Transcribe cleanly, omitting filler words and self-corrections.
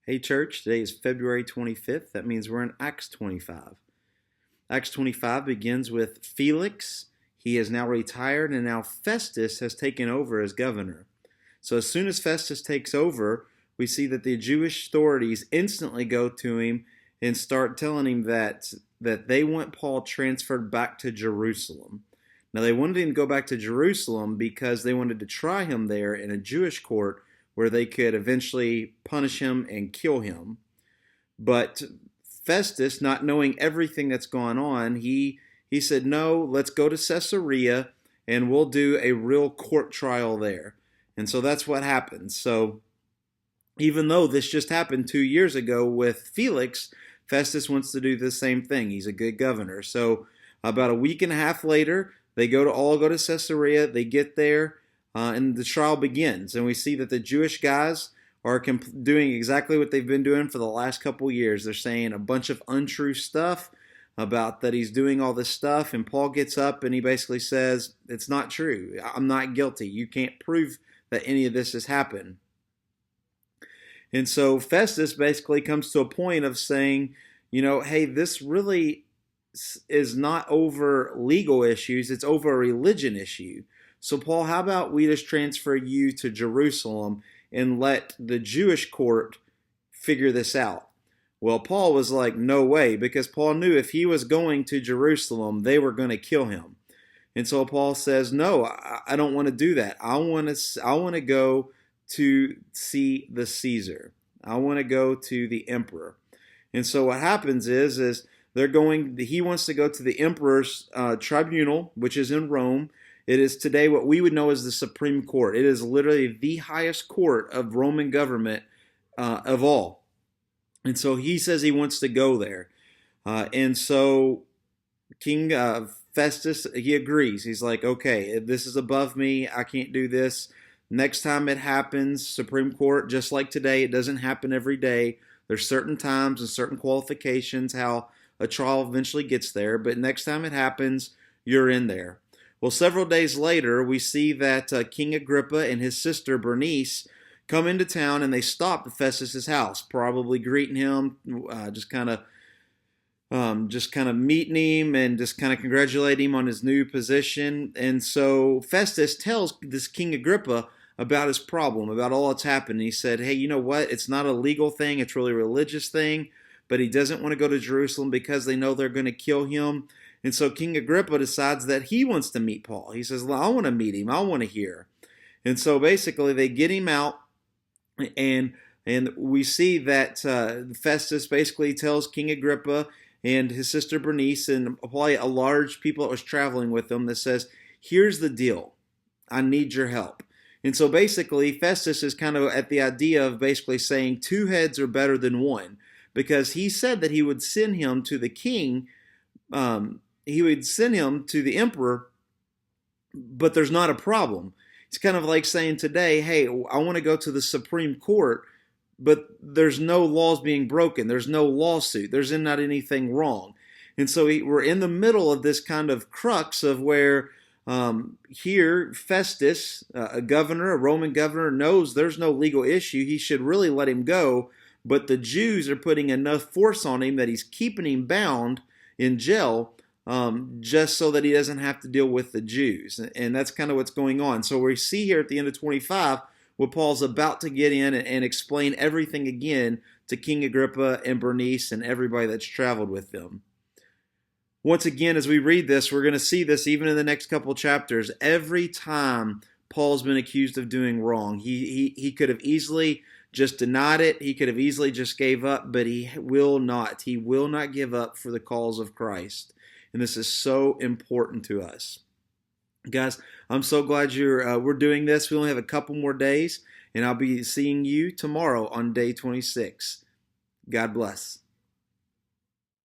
Hey church, today is February 25th. That means we're in Acts 25. Acts 25 begins with Felix. He is now retired, and now Festus has taken over as governor. So as soon as Festus takes over, we see that the Jewish authorities instantly go to him and start telling him that they want Paul transferred back to Jerusalem. Now they wanted him to go back to Jerusalem because they wanted to try him there in a Jewish court where they could eventually punish him and kill him. But Festus, not knowing everything that's gone on, he said, no, let's go to Caesarea and we'll do a real court trial there. And so that's what happened. So even though this just happened 2 years ago with Felix, Festus wants to do the same thing. He's a good governor. So about a week and a half later, they all go to Caesarea. They get there. And the trial begins, and we see that the Jewish guys are doing exactly what they've been doing for the last couple years. They're saying a bunch of untrue stuff about that he's doing all this stuff, and Paul gets up and he basically says, it's not true. I'm not guilty. You can't prove that any of this has happened. And so Festus basically comes to a point of saying, hey, this really is not over legal issues. It's over a religion issue. So Paul, how about we just transfer you to Jerusalem and let the Jewish court figure this out? Well, Paul was like, no way, because Paul knew if he was going to Jerusalem, they were going to kill him. And so Paul says, no, I don't want to do that. I want to go to see the Caesar. I want to go to the emperor. And so what happens is he wants to go to the emperor's tribunal, which is in Rome. It is today what we would know as the Supreme Court. It is literally the highest court of Roman government of all. And so he says he wants to go there. And so King Festus, he agrees. He's like, okay, this is above me. I can't do this. Next time it happens, Supreme Court, just like today, it doesn't happen every day. There's certain times and certain qualifications how a trial eventually gets there. But next time it happens, you're in there. Well, several days later, we see that King Agrippa and his sister Bernice come into town, and they stop at Festus's house, probably greeting him, just kind of meeting him and just kind of congratulating him on his new position. And so Festus tells this King Agrippa about his problem, about all that's happened. He said, hey, you know what? It's not a legal thing. It's really a religious thing. But he doesn't want to go to Jerusalem because they know they're going to kill him. And so King Agrippa decides that he wants to meet Paul. He says, well, I want to meet him. I want to hear. And so basically they get him out, and we see that Festus basically tells King Agrippa and his sister Bernice and probably a large people that was traveling with them that says, here's the deal. I need your help. And so basically Festus is kind of at the idea of basically saying two heads are better than one, because he said that he would send him to the king. He would send him to the emperor, but there's not a problem. It's kind of like saying today, hey, I want to go to the Supreme Court, but there's no laws being broken. There's no lawsuit. There's not anything wrong. And so we're in the middle of this kind of crux of where here Festus, a Roman governor, knows there's no legal issue. He should really let him go, but the Jews are putting enough force on him that he's keeping him bound in jail, just so that he doesn't have to deal with the Jews. And that's kind of what's going on. So we see here at the end of 25, where Paul's about to get in and explain everything again to King Agrippa and Bernice and everybody that's traveled with them. Once again, as we read this, we're going to see this even in the next couple chapters. Every time Paul's been accused of doing wrong, he could have easily just denied it. He could have easily just gave up, but he will not. He will not give up for the cause of Christ. And this is so important to us. Guys, I'm so glad we're doing this. We only have a couple more days, and I'll be seeing you tomorrow on day 26. God bless.